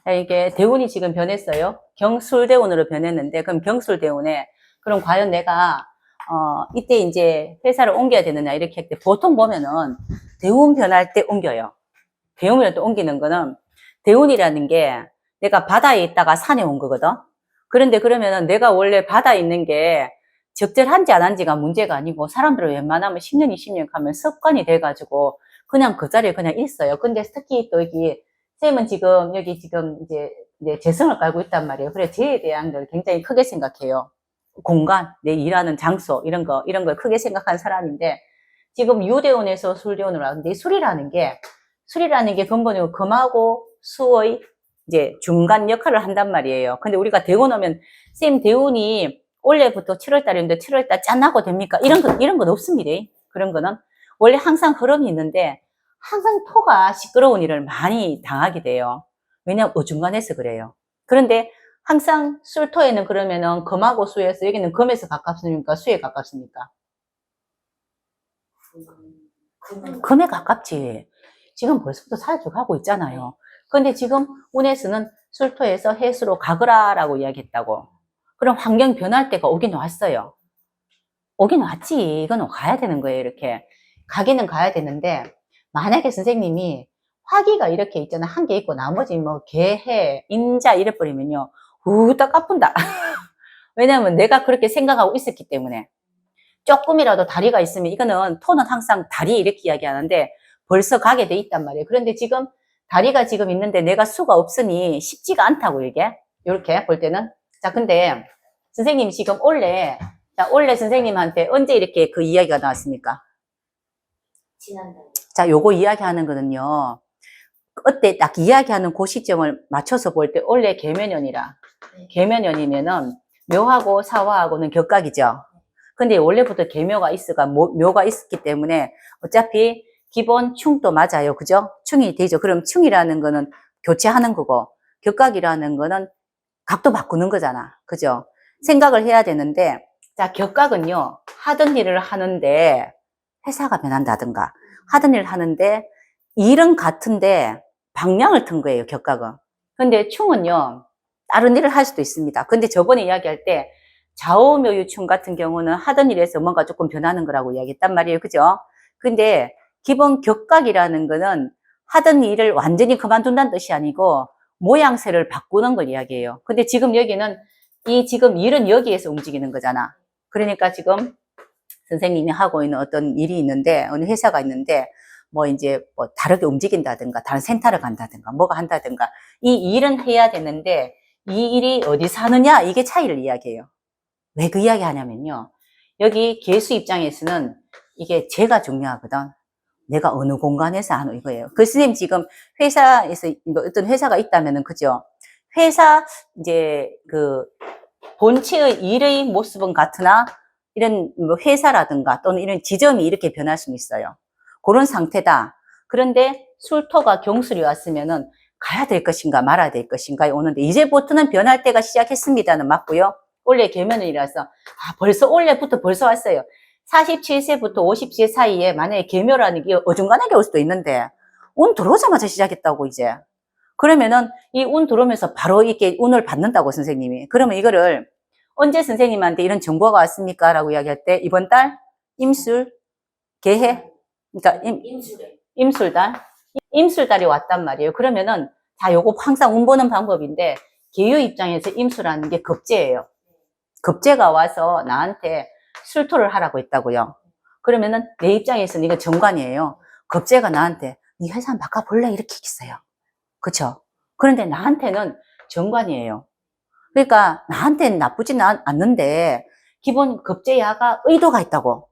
이게 대운이 지금 변했어요. 경술대운으로 변했는데, 그럼 경술대운에, 그럼 과연 내가, 이때 이제 회사를 옮겨야 되느냐, 이렇게 할 때, 보통 보면은, 대운 변할 때 옮겨요. 대운을 또 옮기는 거는, 대운이라는 게, 내가 바다에 있다가 산에 온 거거든? 그런데 그러면은 내가 원래 바다에 있는 게, 적절한지 안 한지가 문제가 아니고, 사람들은 웬만하면 10년, 20년 가면 습관이 돼가지고, 그냥 그 자리에 그냥 있어요. 근데 특히 또 여기, 쌤은 지금, 여기 지금 이제 재성을 깔고 있단 말이에요. 그래, 재에 대한 걸 굉장히 크게 생각해요. 공간, 내 일하는 장소, 이런 걸 크게 생각한 사람인데, 지금 유대원에서 술대원으로 하는데, 술이라는 게 근본적으로 금하고 수의 이제 중간 역할을 한단 말이에요. 근데 우리가 대원 오면, 쌤 대운이 올해부터 7월달인데 7월달 짠하고 됩니까? 이런 건 없습니다. 그런 거는. 원래 항상 흐름이 있는데, 항상 토가 시끄러운 일을 많이 당하게 돼요. 왜냐면 어중간해서 그래요. 그런데 항상 술토에는 그러면은 금하고 수에서 여기는 금에서 가깝습니까? 수에 가깝습니까? 금에 가깝지. 지금 벌써부터 사주하고 있잖아요. 근데 지금 운에서는 술토에서 해수로 가거라라고 이야기했다고. 그럼 환경 변할 때가 오긴 왔어요. 오긴 왔지. 이건 가야 되는 거예요, 이렇게. 가기는 가야 되는데, 만약에 선생님이 화기가 이렇게 있잖아. 한 개 있고 나머지 뭐 개, 해, 임자 이래버리면요. 후딱 까푼다. 왜냐면 내가 그렇게 생각하고 있었기 때문에. 조금이라도 다리가 있으면 이거는 토는 항상 다리 이렇게 이야기하는데 벌써 가게 돼 있단 말이에요. 그런데 지금 다리가 지금 있는데 내가 수가 없으니 쉽지가 않다고 이게. 이렇게 볼 때는. 자, 근데 선생님이 지금 원래 선생님한테 언제 이렇게 그 이야기가 나왔습니까? 지난달. 자, 요거 이야기하는 거는요. 그때 딱 이야기하는 그 시점을 맞춰서 볼 때 원래 계면연이라. 네. 계면연이면은 묘하고 사화하고는 격각이죠. 근데 원래부터 계묘가 묘가 있었기 때문에 어차피 기본 충도 맞아요. 그죠? 충이 되죠. 그럼 충이라는 거는 교체하는 거고 격각이라는 거는 각도 바꾸는 거잖아. 그죠? 생각을 해야 되는데 자, 격각은요. 하던 일을 하는데 회사가 변한다든가 하던 일을 하는데 일은 같은데 방향을 튼 거예요. 격각은. 근데 충은요. 다른 일을 할 수도 있습니다. 근데 저번에 이야기할 때 좌우묘유충 같은 경우는 하던 일에서 뭔가 조금 변하는 거라고 이야기했단 말이에요. 그죠? 근데 기본 격각이라는 거는 하던 일을 완전히 그만둔다는 뜻이 아니고 모양새를 바꾸는 걸 이야기해요. 근데 지금 여기는 지금 일은 여기에서 움직이는 거잖아. 그러니까 지금 선생님이 하고 있는 어떤 일이 있는데 어느 회사가 있는데 뭐 이제 뭐 다르게 움직인다든가 다른 센터를 간다든가 뭐가 한다든가 이 일은 해야 되는데 이 일이 어디서 하느냐 이게 차이를 이야기해요. 왜 그 이야기 하냐면요. 여기 개수 입장에서는 이게 제가 중요하거든. 내가 어느 공간에서 하는 이거예요. 그 선생님 지금 회사에서 어떤 회사가 있다면은 그죠? 회사 이제 그 본체의 일의 모습은 같으나 이런 뭐 회사라든가 또는 이런 지점이 이렇게 변할 수는 있어요. 그런 상태다. 그런데 술토가 경술이 왔으면은 가야 될 것인가 말아야 될 것인가에 오는데 이제부터는 변할 때가 시작했습니다는 맞고요. 원래 계면이라서 올해부터 벌써 왔어요. 47세부터 50세 사이에 만약에 계묘라는 게 어중간하게 올 수도 있는데 운 들어오자마자 시작했다고 이제. 그러면은 이 운 들어오면서 바로 이렇게 운을 받는다고 선생님이. 그러면 이거를 언제 선생님한테 이런 정보가 왔습니까? 라고 이야기할 때 이번 달 임술 개해 그러니까 임술달 임술달이 왔단 말이에요. 그러면은 자 요거 항상 운 보는 방법인데 개유 입장에서 임수라는 게 급제예요. 급제가 와서 나한테 술토를 하라고 했다고요. 그러면은 내 입장에서는 이거 정관이에요. 급제가 나한테 네 회사 한번 바꿔볼래? 이렇게 있어요. 그쵸? 그런데 나한테는 정관이에요. 그러니까 나한테는 나쁘지는 않는데 기본 급제야가 의도가 있다고.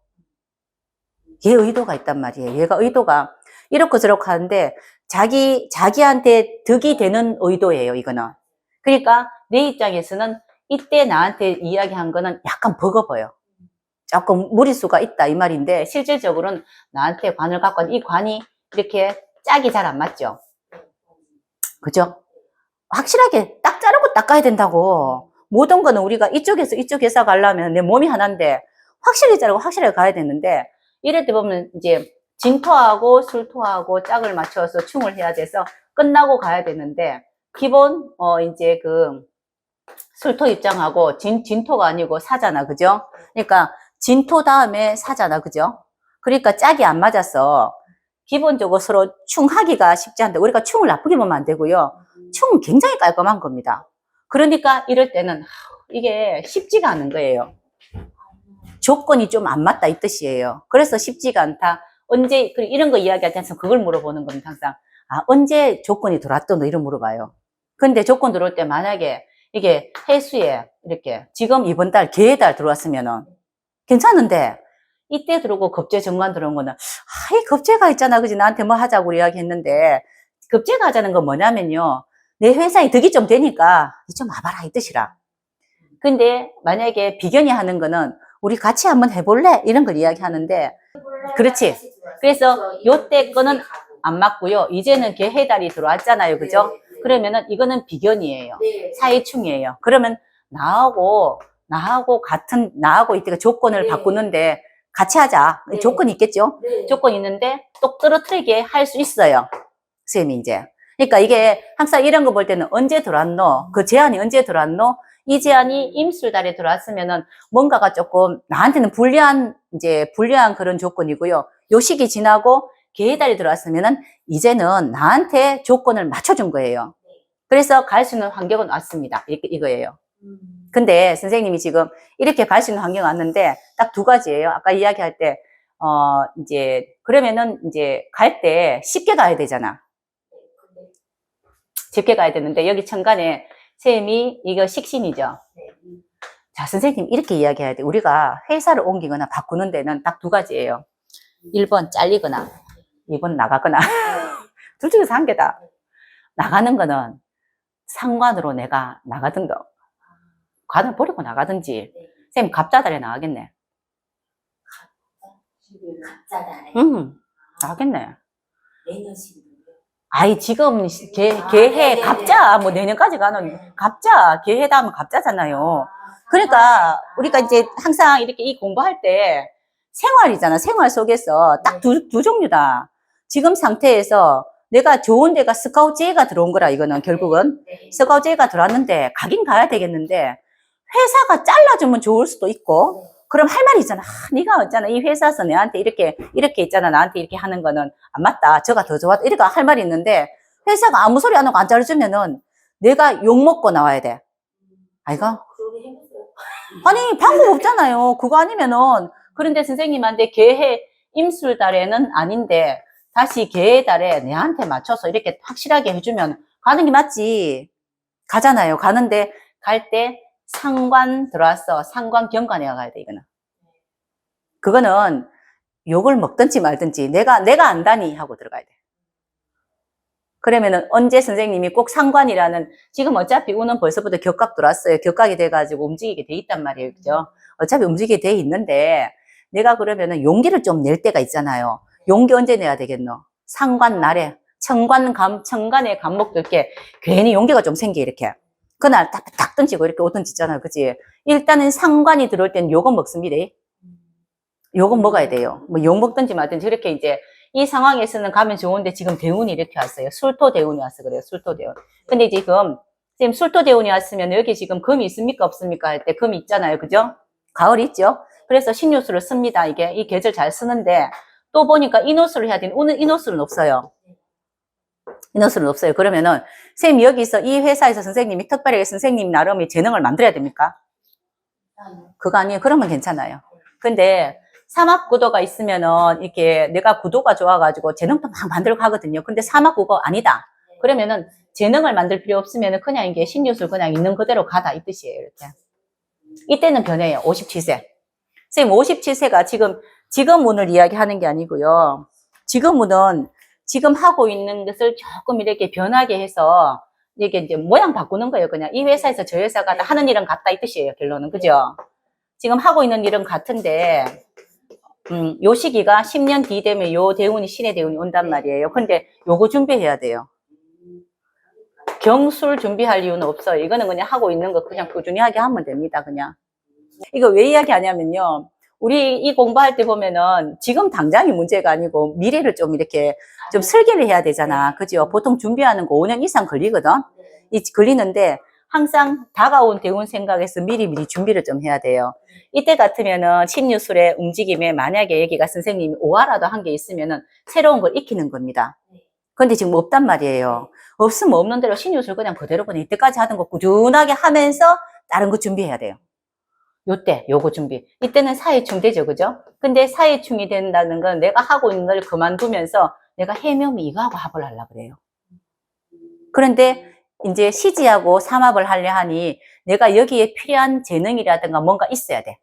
얘 의도가 있단 말이에요. 얘가 의도가 이렇고 저렇고 하는데 자기한테 득이 되는 의도예요. 이거는. 그러니까 내 입장에서는 이때 나한테 이야기한 거는 약간 버거워요. 조금 무리수가 있다 이 말인데 실질적으로는 나한테 관을 갖고 이 관이 이렇게 짝이 잘 안 맞죠. 그죠? 확실하게 딱 자르고 닦아야 된다고. 모든 거는 우리가 이쪽에서 이쪽 회사 가려면 내 몸이 하나인데 확실히 자르고 확실하게 가야 되는데 이럴 때 보면 이제 진토하고 술토하고 짝을 맞춰서 충을 해야 돼서 끝나고 가야 되는데 기본, 이제 술토 입장하고 진토가 아니고 사잖아. 그죠? 그러니까 진토 다음에 사잖아. 그죠? 그러니까 짝이 안 맞아서 기본적으로 서로 충하기가 쉽지 않다. 우리가 충을 나쁘게 보면 안 되고요. 충은 굉장히 깔끔한 겁니다. 그러니까 이럴 때는 이게 쉽지가 않은 거예요. 조건이 좀 안 맞다 이 뜻이에요. 그래서 쉽지가 않다. 언제 이런 거 이야기할 때 항상 그걸 물어보는 겁니다. 항상 언제 조건이 들어왔던 이런 물어봐요. 근데 조건 들어올 때 만약에 이게 해수에 이렇게 지금 이번 달 개의 달 들어왔으면은 괜찮은데 이때 들어오고 급제 정관 들어온 거는 이 급제가 있잖아. 그지? 나한테 뭐 하자고 이야기했는데 급제가 하자는 건 뭐냐면요. 내 회사에 득이 좀 되니까 좀 와봐라 이 뜻이라. 근데 만약에 비견이 하는 거는 우리 같이 한번 해볼래? 이런 걸 이야기하는데 그렇지. 그래서 요때 거는 안 맞고요. 이제는 개해달이 들어왔잖아요. 그죠? 그러면은 이거는 비견이에요. 사이충이에요. 그러면 나하고 이때가 조건을 바꾸는데 같이 하자. 조건이 있겠죠? 조건이 있는데 똑 떨어뜨리게 할 수 있어요. 선생님이 이제. 그러니까 이게 항상 이런 거 볼 때는 언제 들어왔노? 그 제한이 언제 들어왔노? 이 제한이 임술달에 들어왔으면은 뭔가가 조금 나한테는 불리한 그런 조건이고요. 요 시기 지나고 개해달이 들어왔으면은 이제는 나한테 조건을 맞춰준 거예요. 그래서 갈 수 있는 환경은 왔습니다. 이거예요. 근데 선생님이 지금 이렇게 갈 수 있는 환경이 왔는데 딱 두 가지예요. 아까 이야기할 때, 그러면은 갈 때 쉽게 가야 되잖아. 쉽게 가야 되는데 여기 천간에 셈이 이거 식신이죠. 자, 선생님 이렇게 이야기해야 돼. 우리가 회사를 옮기거나 바꾸는 데는 딱 두 가지예요. 1번 잘리거나 2번 나가거나 둘 중에서 한 개다. 나가는 거는 상관으로 내가 나가든가 가든 버리고 나가든지. 선생님 갑자달에 나가겠네. 갑자달에? 나가겠네. 내년식으로. 아이 지금 개해 갑자 뭐 내년까지 가는 갑자 개해다 하면 갑자잖아요. 그러니까 우리가 이제 항상 이렇게 이 공부할 때 생활이잖아. 생활 속에서 딱 두 종류다. 지금 상태에서 내가 좋은 데가 스카우트제가 들어온 거라 이거는 결국은 스카우트제가 들어왔는데 가긴 가야 되겠는데 회사가 잘라주면 좋을 수도 있고 그럼 할 말이 있잖아. 네가 있잖아. 이 회사에서 내한테 이렇게 있잖아. 나한테 이렇게 하는 거는 안 맞다. 저가 더 좋았다. 이렇게 할 말이 있는데 회사가 아무 소리 안 하고 안 잘라주면은 내가 욕먹고 나와야 돼. 아이가? 아니 방법 없잖아요. 그거 아니면은 그런데 선생님한테 개해 임술달에는 아닌데 다시 개해 달에 내한테 맞춰서 이렇게 확실하게 해주면 가는 게 맞지. 가잖아요. 가는데 갈 때 상관 들어왔어. 상관 경관에 가야 돼, 이거는. 그거는 욕을 먹든지 말든지 내가 안다니 하고 들어가야 돼. 그러면은 언제 선생님이 꼭 상관이라는 지금 어차피 우는 벌써부터 격각 들어왔어요. 격각이 돼가지고 움직이게 돼 있단 말이에요. 그죠? 어차피 움직이게 돼 있는데 내가 그러면은 용기를 좀 낼 때가 있잖아요. 용기 언제 내야 되겠노? 상관 날에 천간의 감목들 게 괜히 용기가 좀 생겨 이렇게. 그날 딱 던지고 이렇게 옷 던지잖아요. 그치? 일단은 상관이 들어올 때는 요거 먹습니다. 요거 먹어야 돼요. 뭐 욕 먹든지 말든지 그렇게 이제 이 상황에서는 가면 좋은데 지금 대운이 이렇게 왔어요. 술토 대운이 왔어. 그래요. 술토 대운. 근데 지금 술토 대운이 왔으면 여기 지금 금이 있습니까? 없습니까? 할 때 금이 있잖아요. 그죠? 가을이 있죠? 그래서 신유술을 씁니다. 이게 이 계절 잘 쓰는데 또 보니까 인호술을 해야 되는 오늘 인호술은 없어요. 인호술은 없어요. 그러면은 선생님 여기서 이 회사에서 선생님이 특별하게 선생님 나름의 재능을 만들어야 됩니까? 그거 아니에요. 그러면 괜찮아요. 근데 사막구도가 있으면은 이렇게 내가 구도가 좋아가지고 재능도 막 만들고 하거든요. 근데 사막구도 아니다. 그러면은 재능을 만들 필요 없으면은 그냥 이게 신유술 그냥 있는 그대로 가다 이 뜻이에요. 이렇게. 이때는 변해요. 57세. 선생님 57세가 지금 운을 이야기하는 게 아니고요. 지금 운은 지금 하고 있는 것을 조금 이렇게 변하게 해서 이게 이제 모양 바꾸는 거예요. 그냥 이 회사에서 저 회사가 하는 일은 같다 이 뜻이에요. 결론은. 그죠? 지금 하고 있는 일은 같은데 요 시기가 10년 뒤 되면 요 대운이 신의 대운이 온단 말이에요. 근데 요거 준비해야 돼요. 경술 준비할 이유는 없어요. 이거는 그냥 하고 있는 거 그냥 꾸준히 하게 하면 됩니다. 그냥. 이거 왜 이야기하냐면요. 우리 이 공부할 때 보면은 지금 당장이 문제가 아니고 미래를 좀 이렇게 좀 설계를 해야 되잖아. 그죠? 보통 준비하는 거 5년 이상 걸리거든. 이 걸리는데 항상 다가온 대운 생각에서 미리미리 준비를 좀 해야 돼요. 이때 같으면은 신유술의 움직임에 만약에 여기가 선생님이 오화라도 한 게 있으면은 새로운 걸 익히는 겁니다. 근데 지금 없단 말이에요. 없으면 없는 대로 신유술 그냥 그대로 그냥 이때까지 하던 거 꾸준하게 하면서 다른 거 준비해야 돼요. 요때 요거 준비. 이때는 사회충 되죠, 그죠? 근데 사회충이 된다는 건 내가 하고 있는 걸 그만두면서 내가 해묘미 이거하고 합을 하려고 그래요. 그런데 이제 시지하고 삼합을 하려 하니 내가 여기에 필요한 재능이라든가 뭔가 있어야 돼.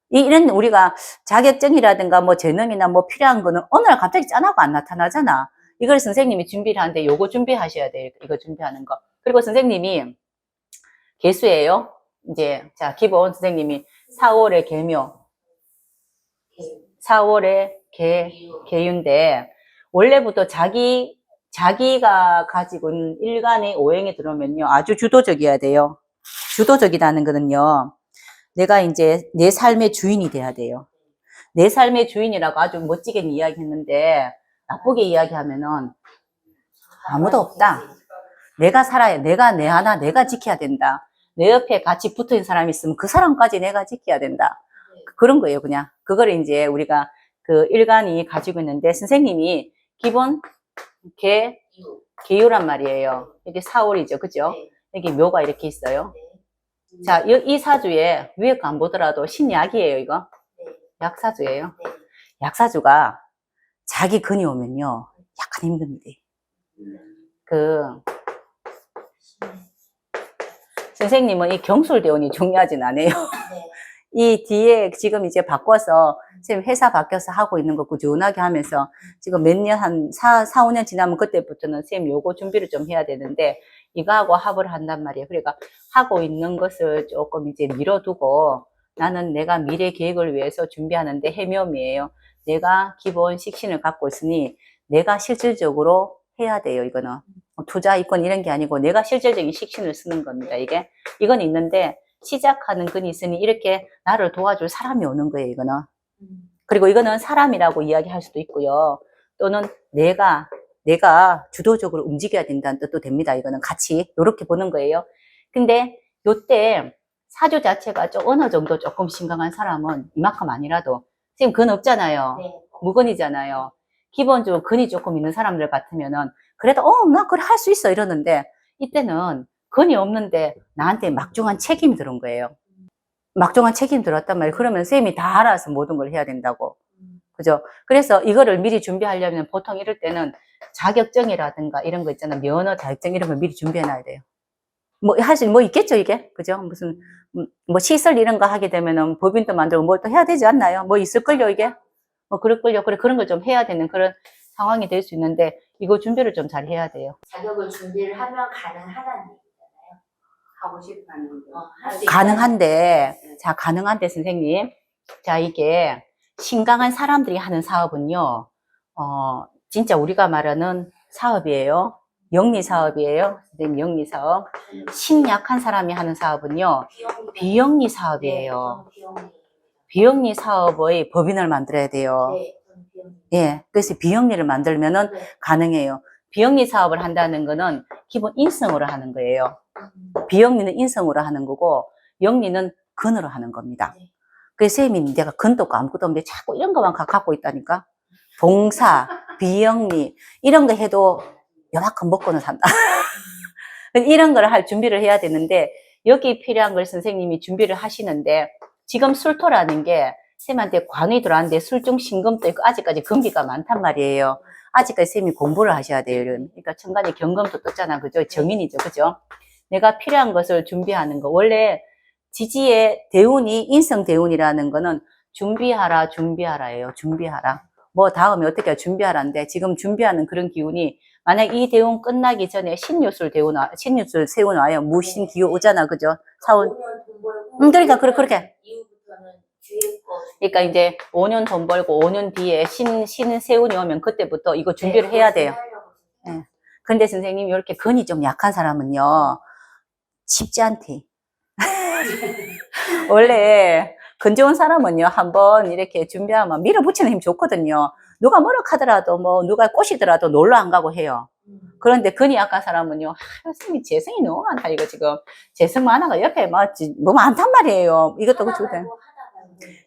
이런 우리가 자격증이라든가 뭐 재능이나 뭐 필요한 거는 어느 날 갑자기 짠하고 안 나타나잖아. 이걸 선생님이 준비를 하는데 요거 준비하셔야 돼요. 이거 준비하는 거. 그리고 선생님이 개수예요. 이제 자 기본 선생님이 4월의 개묘, 4월의 개유인데 원래부터 자기가 가지고 있는 일간의 오행에 들어오면요 아주 주도적이어야 돼요. 주도적이라는 거는요 내가 이제 내 삶의 주인이 돼야 돼요. 내 삶의 주인이라고 아주 멋지게 이야기했는데 나쁘게 이야기하면은 아무도 없다. 내가 살아야 내가 내 하나 내가 지켜야 된다. 내 옆에 같이 붙어 있는 사람이 있으면 그 사람까지 내가 지켜야 된다. 그런 거예요, 그냥. 그거를 이제 우리가 그 일간이 가지고 있는데 선생님이 기본 개유란 말이에요. 이게 4월이죠, 그죠? 여기 묘가 이렇게 있어요. 자, 이 사주에 위에 거 안 보더라도 신약이에요, 이거. 약사주예요. 약사주가 자기 근이 오면요, 약간 힘듭니다. 선생님은 이 경술대운이 중요하진 않아요. 이 뒤에 지금 이제 바꿔서 선생님 회사 바뀌어서 하고 있는 거 꾸준하게 하면서 지금 몇 년, 한 4, 5년 지나면 그때부터는 선생님 요거 준비를 좀 해야 되는데 이거하고 합을 한단 말이에요. 그러니까 하고 있는 것을 조금 이제 미뤄두고 나는 내가 미래 계획을 위해서 준비하는데 해묘미예요. 내가 기본 식신을 갖고 있으니 내가 실질적으로 해야 돼요, 이거는. 투자, 이권 이런 게 아니고 내가 실질적인 식신을 쓰는 겁니다, 이게. 이건 있는데 시작하는 근이 있으니 이렇게 나를 도와줄 사람이 오는 거예요, 이거는. 그리고 이거는 사람이라고 이야기할 수도 있고요. 또는 내가 주도적으로 움직여야 된다는 뜻도 됩니다. 이거는 같이 이렇게 보는 거예요. 근데 요때 사주 자체가 어느 정도 조금 심각한 사람은 이만큼 아니라도 지금 근 없잖아요. 무근이잖아요. 기본적으로 근이 조금 있는 사람들 같으면은 그래도 나 그래 할 수 있어 이러는데 이때는 근이 없는데 나한테 막중한 책임이 들은 거예요. 막중한 책임이 들었단 말이에요. 그러면 쌤이 다 알아서 모든 걸 해야 된다고. 그죠? 그래서 이거를 미리 준비하려면 보통 이럴 때는 자격증이라든가 이런 거 있잖아요. 면허 자격증 이런 걸 미리 준비해 놔야 돼요. 할 수, 있겠죠, 이게? 그죠? 무슨, 시설 이런 거 하게 되면은 법인도 만들고 뭐 또 해야 되지 않나요? 뭐 있을걸요, 이게? 그럴걸요. 그래, 그런 걸 좀 해야 되는 그런 상황이 될 수 있는데, 이거 준비를 좀 잘 해야 돼요. 자격을 준비를 하면 가능하다는 얘기잖아요. 하고 싶다는 거. 가능한데, 자, 가능한데, 선생님. 자, 이게, 신강한 사람들이 하는 사업은요, 진짜 우리가 말하는 사업이에요. 영리 사업이에요. 선생님, 영리 사업. 신약한 사람이 하는 사업은요, 비영리 사업이에요. 비영리 사업의 법인을 만들어야 돼요. 예, 그래서 비영리를 만들면은 가능해요. 비영리 사업을 한다는 거는 기본 인성으로 하는 거예요. 비영리는 인성으로 하는 거고, 영리는 근으로 하는 겁니다. 그래서 쌤이 내가 근도 없고 아무것도 없는데 자꾸 이런 것만 갖고 있다니까? 봉사, 비영리, 이런 거 해도 요만큼 먹고는 산다. 이런 걸 할 준비를 해야 되는데, 여기 필요한 걸 선생님이 준비를 하시는데, 지금 술토라는 게 쌤한테 관이 들어왔는데 술중 신금도 있고 아직까지 금기가 많단 말이에요. 아직까지 쌤이 공부를 하셔야 돼요. 그러니까 천간에 경금도 떴잖아. 그죠? 정인이죠. 그죠? 내가 필요한 것을 준비하는 거. 원래 지지의 대운이 인성 대운이라는 거는 준비하라예요. 준비하라. 뭐 다음에 어떻게 준비하라인데 지금 준비하는 그런 기운이 만약 이 대운 끝나기 전에 신유술 세운 와요. 무신 기후 오잖아. 그죠? 사원. 그러니까 그렇게. 그러니까 이제 5년 돈 벌고 5년 뒤에 신 세운이 오면 그때부터 이거 준비를 해야 돼요. 네. 근데 선생님 이렇게 근이 좀 약한 사람은요. 쉽지 않대. 원래 근 좋은 사람은요. 한번 이렇게 준비하면 밀어붙이는 힘 좋거든요. 누가 뭐라 하더라도 뭐 누가 꼬시더라도 놀러 안 가고 해요. 그런데 근이 약한 사람은요, 선생님 재성이 너무 많다, 이거 지금. 재성 많아가 옆에 뭐 많단 말이에요. 이것도 그렇고.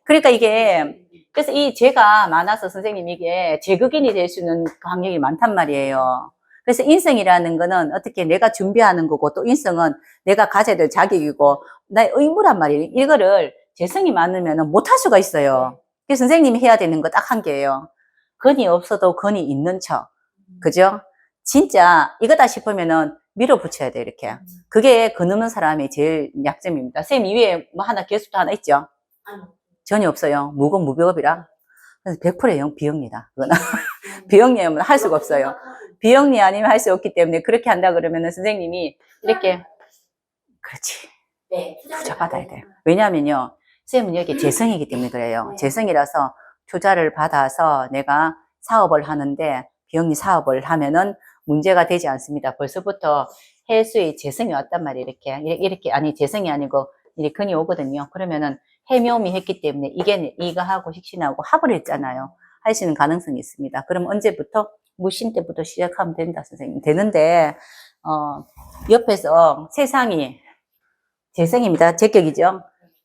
그러니까 이게, 그래서 이 죄가 많아서 선생님 이게 제극인이 될 수 있는 환경이 많단 말이에요. 그래서 인성이라는 거는 어떻게 내가 준비하는 거고 또 인성은 내가 가져야 될 자격이고 나의 의무란 말이에요. 이거를 재성이 많으면 못할 수가 있어요. 그래서 선생님이 해야 되는 거 딱 한 개예요. 근이 없어도 근이 있는 척. 그죠? 진짜 이거다 싶으면은 밀어붙여야 돼, 이렇게. 그게 근 없는 사람의 제일 약점입니다. 선생님 이외에 뭐 하나 개수도 하나 있죠? 전혀 없어요. 무급무비급이라. 그래서 100% 비영리다. 그거는. 비영리하면 할 수가 없어요. 비영리 아니면 할 수 없기 때문에 그렇게 한다 그러면은 선생님이 이렇게, 그렇지. 네, 투자 받아야 돼요. 왜냐면요. 선생님은 여기 재성이기 때문에 그래요. 재성이라서 투자를 받아서 내가 사업을 하는데 비영리 사업을 하면은 문제가 되지 않습니다. 벌써부터 해수의 재성이 왔단 말이에요. 이렇게, 아니, 재성이 아니고, 이렇게 근이 오거든요. 그러면은 해묘미 했기 때문에 이거 하고 식신하고 합을 했잖아요. 할 수 있는 가능성이 있습니다. 그럼 언제부터? 무신 때부터 시작하면 된다, 선생님. 되는데, 옆에서 세상이, 재성입니다. 제격이죠?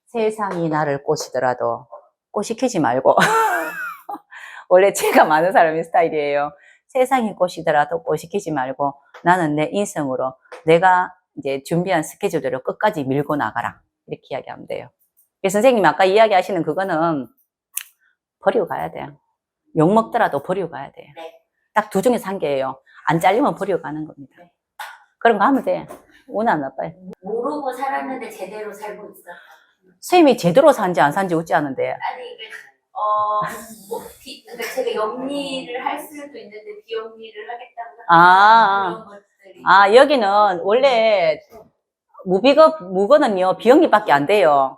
세상이 나를 꼬시더라도 꼬시키지 말고. 원래 죄가 많은 사람의 스타일이에요. 세상이 꼬시더라도 꼬시키지 말고 나는 내 인성으로 내가 이제 준비한 스케줄대로 끝까지 밀고 나가라. 이렇게 이야기하면 돼요. 그래서 선생님 아까 이야기하시는 그거는 버리고 가야 돼요. 욕 먹더라도 버리고 가야 돼요. 딱 두 중에서 한 개예요. 안 잘리면 버리고 가는 겁니다. 그런 거 하면 돼. 운 안 나빠요. 모르고 살았는데 제대로 살고 있었다. 선생님이 제대로 산지 안 산지 웃지 않은데. 아니 이게 그러니까 제가 영리를 할 수도 있는데 비영리를 하겠다고 그런 것들이. 여기는 원래 무거는요, 비영리밖에 안 돼요.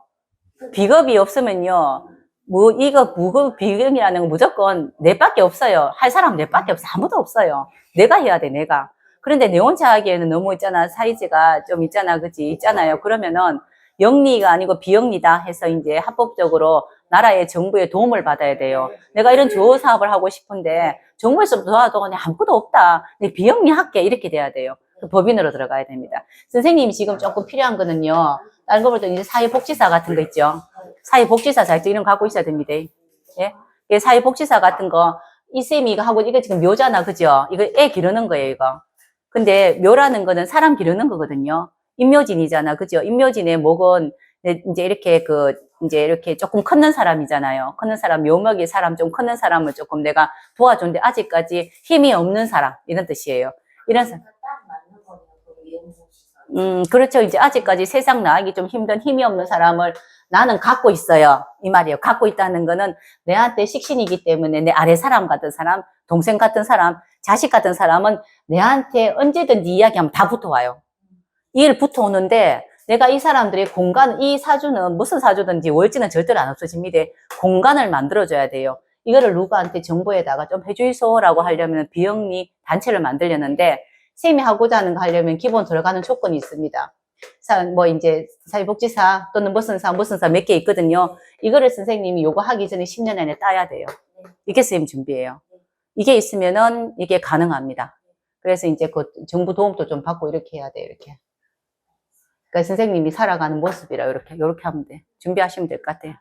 비겁이 없으면요, 무급 비영이라는 건 무조건 넷밖에 없어요. 할 사람 넷밖에 없어. 아무도 없어요. 내가 해야 돼, 내가. 그런데 내 혼자 하기에는 너무 있잖아. 사이즈가 좀 있잖아. 그치? 있잖아요. 그러면은 영리가 아니고 비영리다 해서 이제 합법적으로 나라의 정부의 도움을 받아야 돼요. 내가 이런 좋은 사업을 하고 싶은데 정부에서 도와도 그냥 아무것도 없다. 근데 비영리 할게. 이렇게 돼야 돼요. 법인으로 들어가야 됩니다. 선생님이 지금 조금 필요한 거는요, 다른 거 볼 때 이제 사회복지사 같은 거 있죠. 사회복지사 자격증 이런 거 갖고 있어야 됩니다. 예? 사회복지사 같은 거, 이 쌤이 이거 하고, 이거 지금 묘잖아. 그죠? 이거 애 기르는 거예요, 이거. 근데 묘라는 거는 사람 기르는 거거든요. 임묘진이잖아. 그죠? 임묘진의 목은 이제 이렇게 조금 컸는 사람이잖아요. 컸는 사람, 묘목이 사람 좀 컸는 사람을 조금 내가 도와주는데 아직까지 힘이 없는 사람. 이런 뜻이에요. 이런 사람. 그렇죠. 이제 아직까지 세상 나가기 좀 힘든 힘이 없는 사람을 나는 갖고 있어요. 이 말이에요. 갖고 있다는 거는 내한테 식신이기 때문에 내 아래 사람 같은 사람, 동생 같은 사람, 자식 같은 사람은 내한테 언제든지 이야기하면 다 붙어와요. 일 붙어오는데 내가 이 사람들의 공간, 이 사주는 무슨 사주든지 월지는 절대로 안 없어집니다. 공간을 만들어줘야 돼요. 이거를 누구한테 정보에다가 좀 해주이소라고 하려면 비영리 단체를 만들려는데 쌤이 하고자 하는 거 하려면 기본 들어가는 조건이 있습니다. 뭐 이제 사회복지사 또는 무슨 사 몇 개 있거든요. 이거를 선생님이 요거 하기 전에 10년 안에 따야 돼요. 이게 선생님 준비예요. 이게 있으면은 이게 가능합니다. 그래서 이제 그 정부 도움도 좀 받고 이렇게 해야 돼요. 이렇게. 그러니까 선생님이 살아가는 모습이라 이렇게 하면 돼. 준비하시면 될 것 같아요.